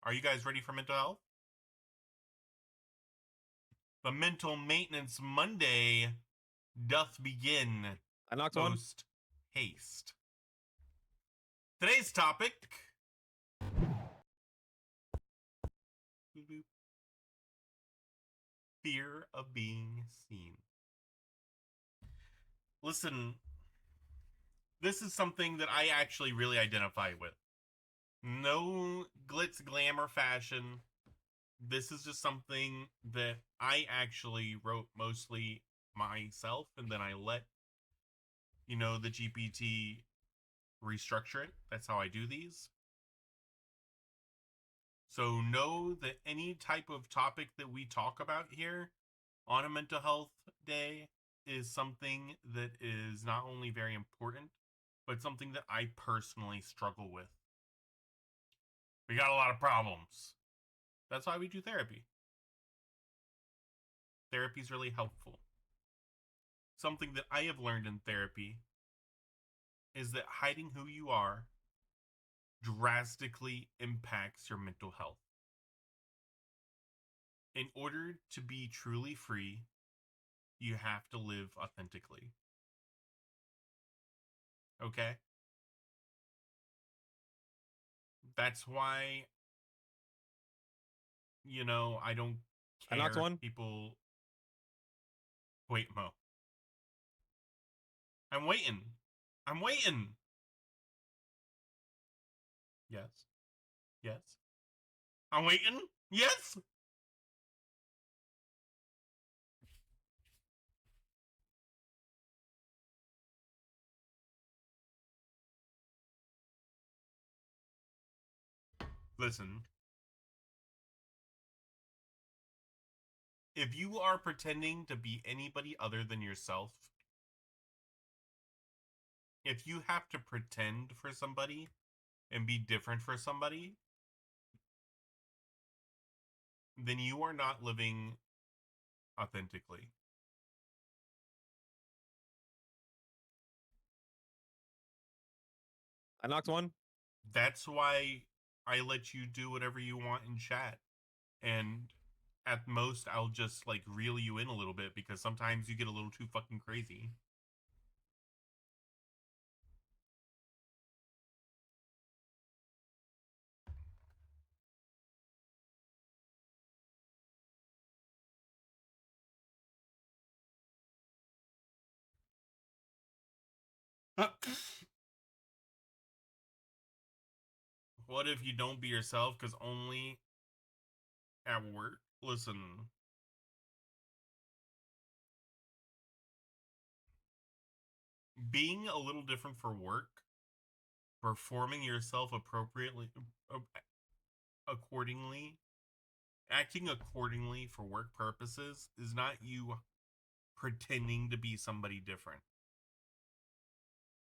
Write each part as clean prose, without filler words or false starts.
Are you guys ready for mental health? The Mental Maintenance Monday doth begin I knocked one. post haste. Today's topic fear of being seen. Listen, this is something that I actually really identify with. No glitz, glamour, fashion. This is just something that I actually wrote mostly myself, and then I let, the GPT restructure it. That's how I do these. So know that any type of topic that we talk about here on a mental health day is something that is not only very important, but something that I personally struggle with. We got a lot of problems. That's why we do therapy. Therapy is really helpful. Something that I have learned in therapy is that hiding who you are drastically impacts your mental health. In order to be truly free, you have to live authentically. Okay? That's why, I don't I knocked care one. if people. Wait, Mo. I'm waiting. I'm waiting. Yes. Yes. I'm waiting. Yes. Listen. If you are pretending to be anybody other than yourself, if you have to pretend for somebody and be different for somebody, then you are not living authentically. I knocked one. That's why I let you do whatever you want in chat. And at most, I'll just like reel you in a little bit because sometimes you get a little too fucking crazy. What if you don't be yourself because only at work? Listen, being a little different for work, performing yourself appropriately, accordingly, acting accordingly for work purposes is not you pretending to be somebody different.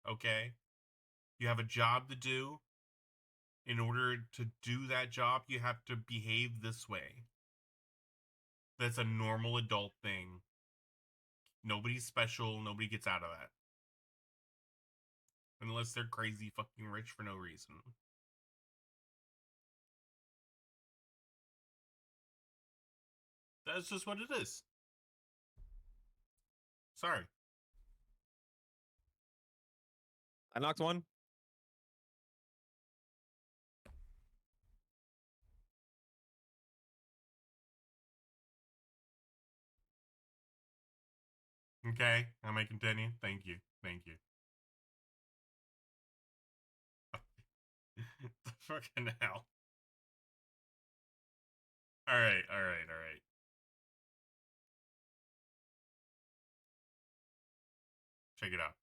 Okay? You have a job to do. In order to do that job, you have to behave this way. That's a normal adult thing. Nobody's special. Nobody gets out of that. Unless they're crazy fucking rich for no reason. That's just what it is. Sorry. I knocked one. Okay, I may continue. Thank you. Thank you. The fucking hell. Alright, alright, alright. Check it out.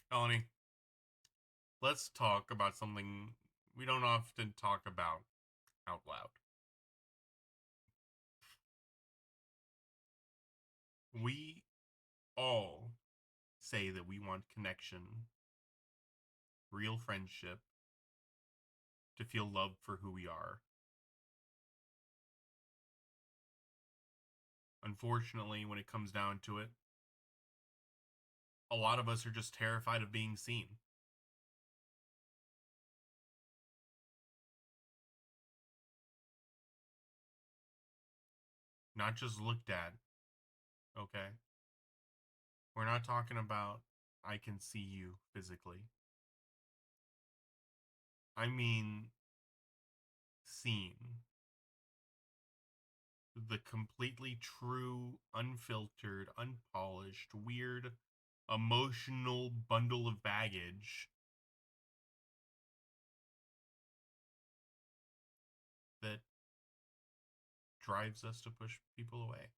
Melanie, let's talk about something we don't often talk about out loud. We all say that we want connection, real friendship, to feel loved for who we are. Unfortunately, when it comes down to it, a lot of us are just terrified of being seen. Not just looked at, okay? We're not talking about I can see you physically. I mean, seen. The completely true, unfiltered, unpolished, weird, emotional bundle of baggage that drives us to push people away.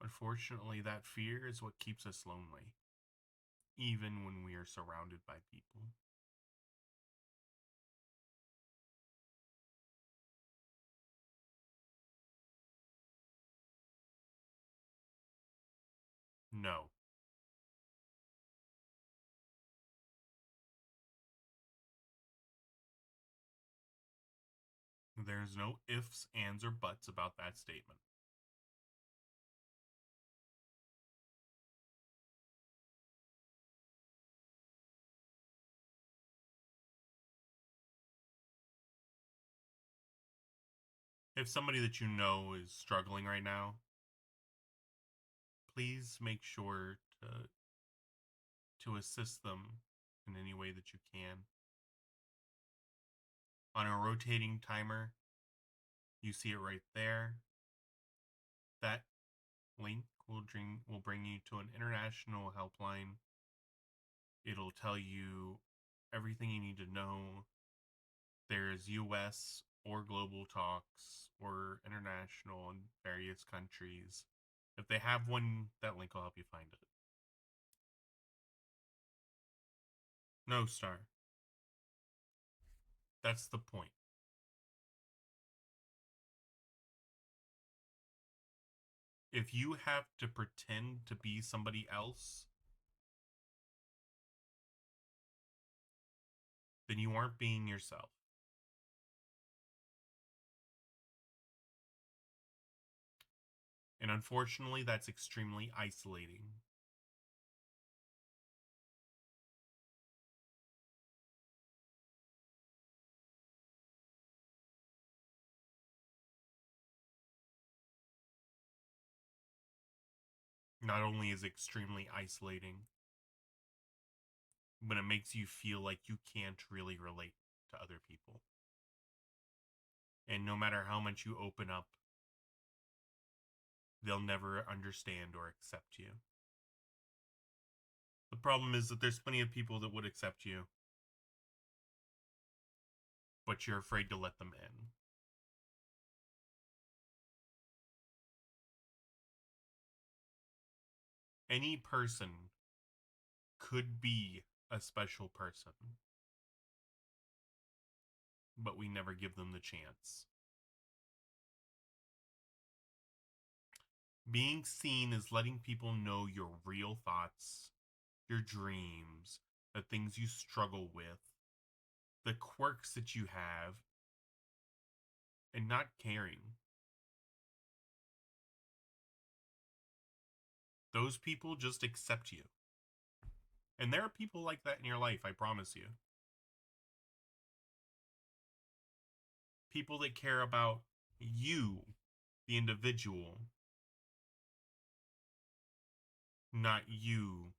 Unfortunately, that fear is what keeps us lonely, even when we are surrounded by people. No. There's no ifs, ands, or buts about that statement. If somebody that you know is struggling right now, please make sure to assist them in any way that you can. On a rotating timer, you see it right there. That link will bring you to an international helpline. It'll tell you everything you need to know. There's US or global talks or international in various countries. If they have one, that link will help you find it. No, Star. That's the point. If you have to pretend to be somebody else, then you aren't being yourself. And unfortunately, that's extremely isolating. Not only is it extremely isolating, but it makes you feel like you can't really relate to other people. And no matter how much you open up, they'll never understand or accept you. The problem is that there's plenty of people that would accept you, but you're afraid to let them in. Any person could be a special person, but we never give them the chance. Being seen is letting people know your real thoughts, your dreams, the things you struggle with, the quirks that you have, and not caring. Those people just accept you. And there are people like that in your life, I promise you. People that care about you, the individual, not you,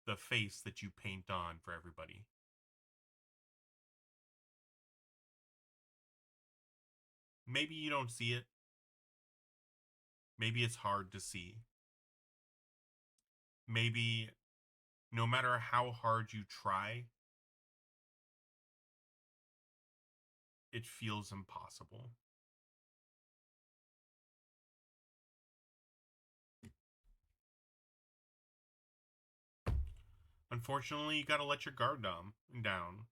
the face that you paint on for everybody. Maybe you don't see it. Maybe it's hard to see. Maybe no matter how hard you try, it feels impossible. Unfortunately, you gotta let your guard down.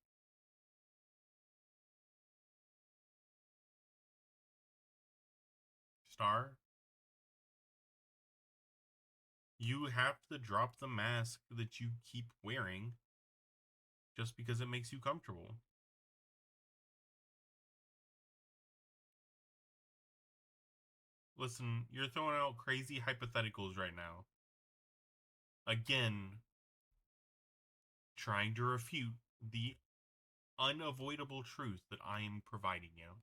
Star, you have to drop the mask that you keep wearing just because it makes you comfortable. Listen, you're throwing out crazy hypotheticals right now. Again, trying to refute the unavoidable truth that I am providing you.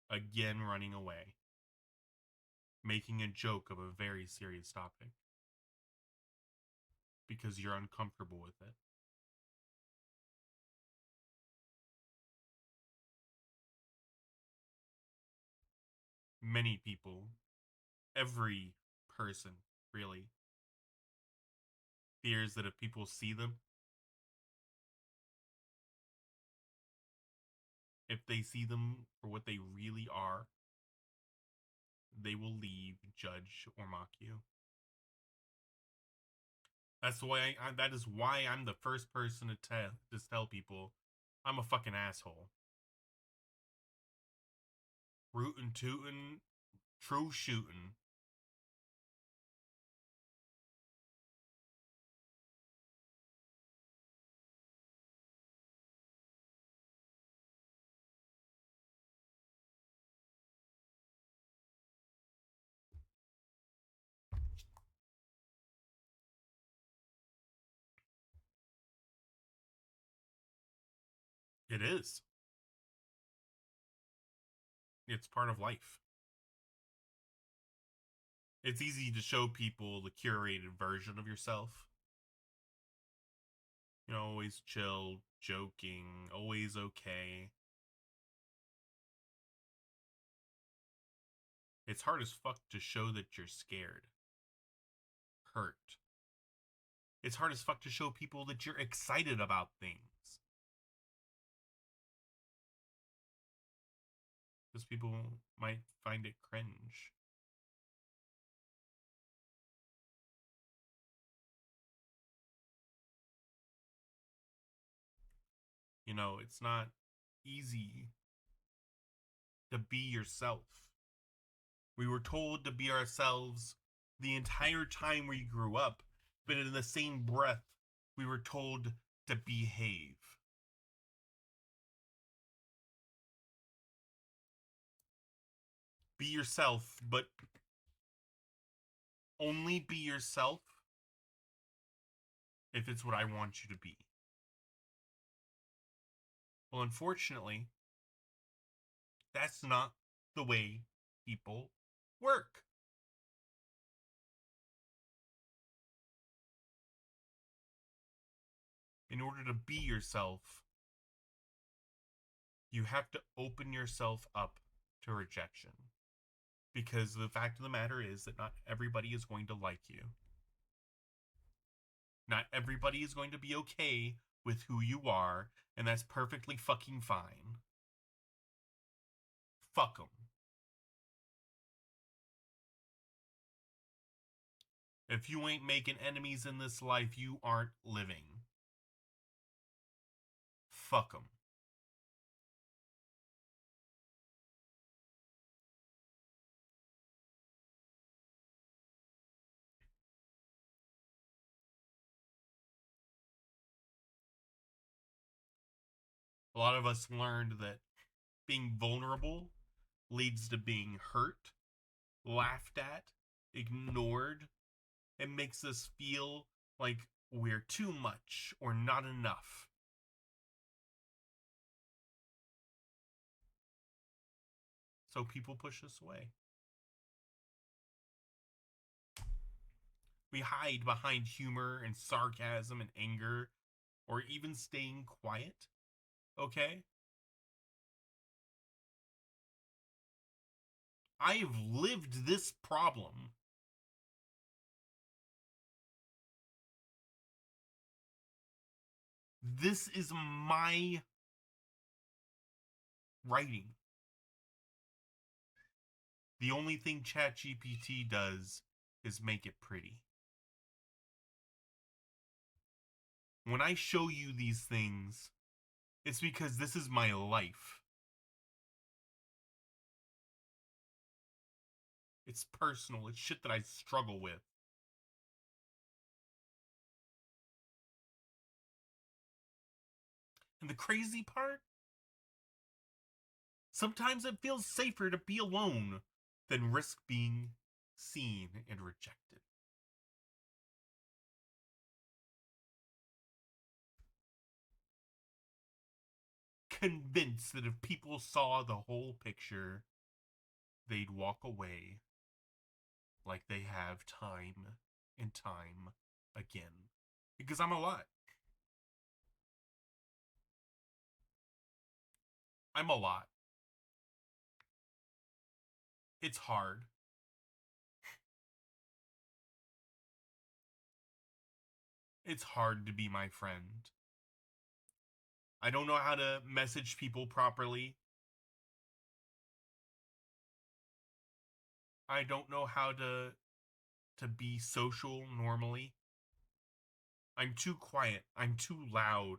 Again, running away. Making a joke of a very serious topic. Because you're uncomfortable with it. Many people, every person, really, fears that if people see them, if they see them for what they really are, they will leave, judge, or mock you. That is why I'm the first person to tell people I'm a fucking asshole. Rootin' tootin', true shootin'. It is. It's part of life. It's easy to show people the curated version of yourself. You know, always chill, joking, always okay. It's hard as fuck to show that you're scared, hurt. It's hard as fuck to show people that you're excited about things. Because people might find it cringe. You know, it's not easy to be yourself. We were told to be ourselves the entire time we grew up, but in the same breath, we were told to behave. Be yourself, but only be yourself if it's what I want you to be. Well, unfortunately, that's not the way people work. In order to be yourself, you have to open yourself up to rejection. Because the fact of the matter is that not everybody is going to like you. Not everybody is going to be okay with who you are, and that's perfectly fucking fine. Fuck them. If you ain't making enemies in this life, you aren't living. Fuck them. A lot of us learned that being vulnerable leads to being hurt, laughed at, ignored. It makes us feel like we're too much or not enough. So people push us away. We hide behind humor and sarcasm and anger, or even staying quiet. Okay? I've lived this problem. This is my writing. The only thing ChatGPT does is make it pretty. When I show you these things, it's because this is my life. It's personal. It's shit that I struggle with. And the crazy part? Sometimes it feels safer to be alone than risk being seen and rejected. Convinced that if people saw the whole picture, they'd walk away like they have time and time again. Because I'm a lot. I'm a lot. It's hard. It's hard to be my friend. I don't know how to message people properly. I don't know how to be social normally. I'm too quiet. I'm too loud.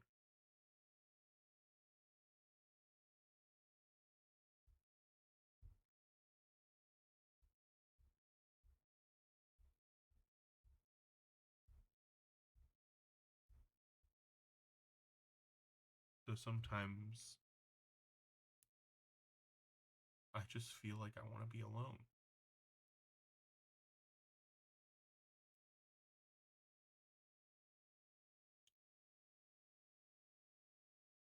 So sometimes I just feel like I want to be alone.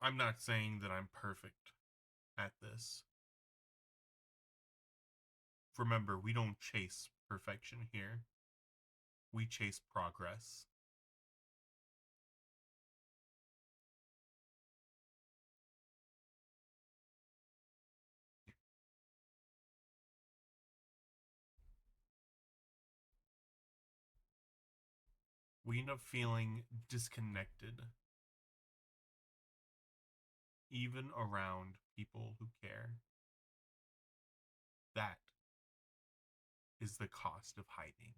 I'm not saying that I'm perfect at this. Remember, we don't chase perfection here. We chase progress. We end up feeling disconnected, even around people who care. That is the cost of hiding.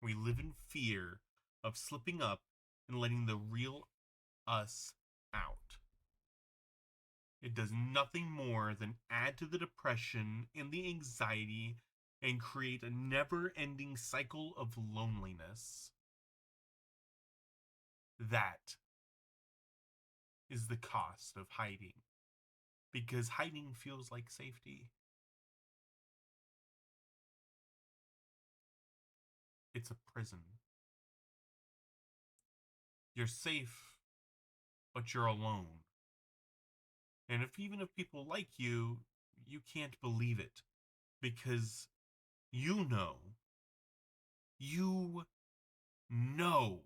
We live in fear of slipping up and letting the real us out. It does nothing more than add to the depression and the anxiety and create a never ending cycle of loneliness. That is the cost of hiding. Because hiding feels like safety. It's a prison. You're safe, but you're alone. And even if people like you, you can't believe it. Because you know, you know,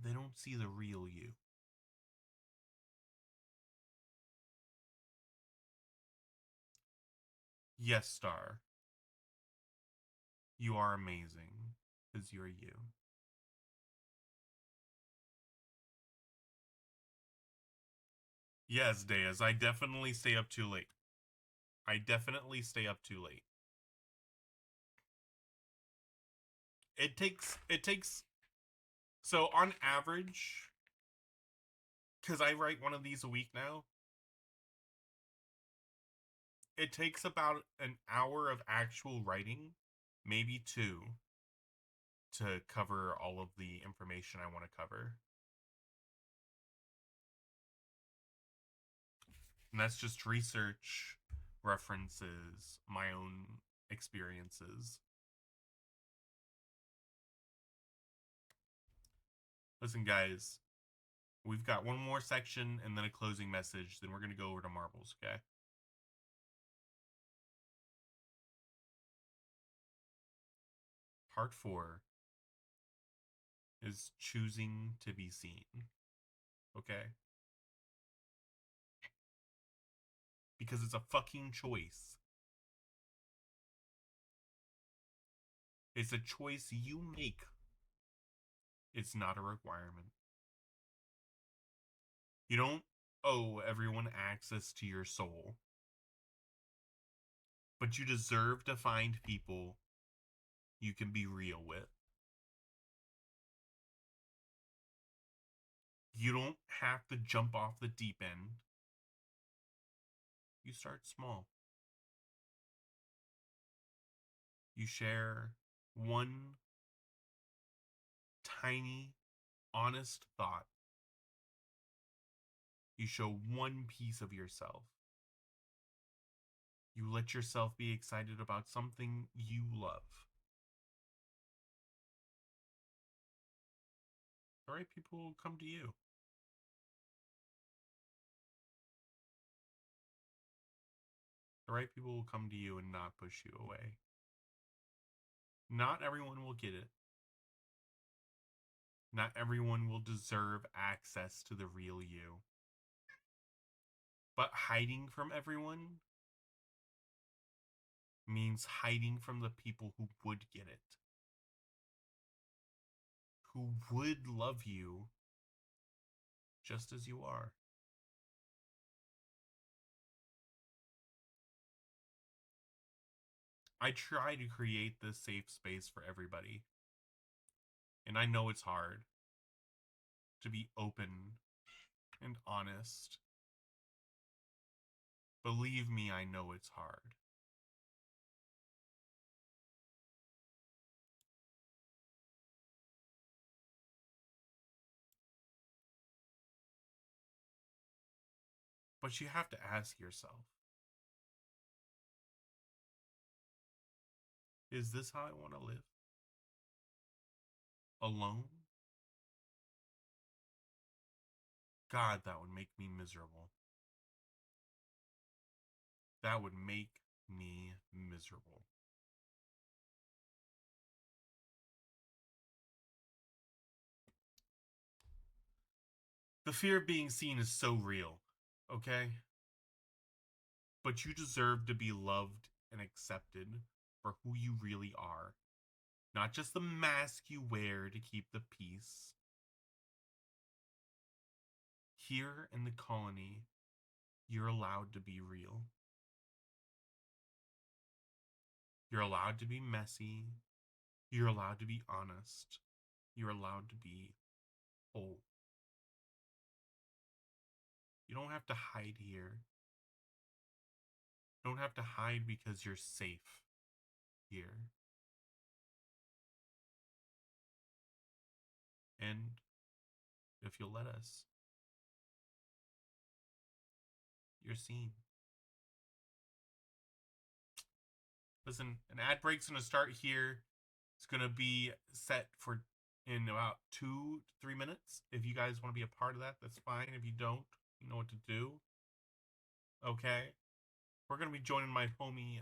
they don't see the real you. Yes, Star, you are amazing because you're you. Yes, Deas, I definitely stay up too late. I definitely stay up too late. It takes so on average, because I write one of these a week now, it takes about an hour of actual writing, maybe two, to cover all of the information I want to cover. And that's just research, references, my own experiences. Listen, guys, we've got one more section and then a closing message. Then we're going to go over to marbles, okay? Part 4 is choosing to be seen, okay? Because it's a fucking choice. It's a choice you make. It's not a requirement. You don't owe everyone access to your soul. But you deserve to find people you can be real with. You don't have to jump off the deep end. You start small. You share one tiny, honest thought. You show one piece of yourself. You let yourself be excited about something you love. The right people will come to you. The right people will come to you and not push you away. Not everyone will get it. Not everyone will deserve access to the real you. But hiding from everyone means hiding from the people who would get it. Who would love you just as you are. I try to create this safe space for everybody. And I know it's hard to be open and honest. Believe me, I know it's hard. But you have to ask yourself, is this how I want to live? Alone? God, that would make me miserable. That would make me miserable. The fear of being seen is so real, okay? But you deserve to be loved and accepted for who you really are. Not just the mask you wear to keep the peace. Here in the colony, you're allowed to be real. You're allowed to be messy. You're allowed to be honest. You're allowed to be whole. You don't have to hide here. You don't have to hide because you're safe here. And if you'll let us, you're seen. Listen, an ad break's going to start here. It's going to be set for in about 2 to 3 minutes. If you guys want to be a part of that, that's fine. If you don't, you know what to do. Okay? We're going to be joining my homie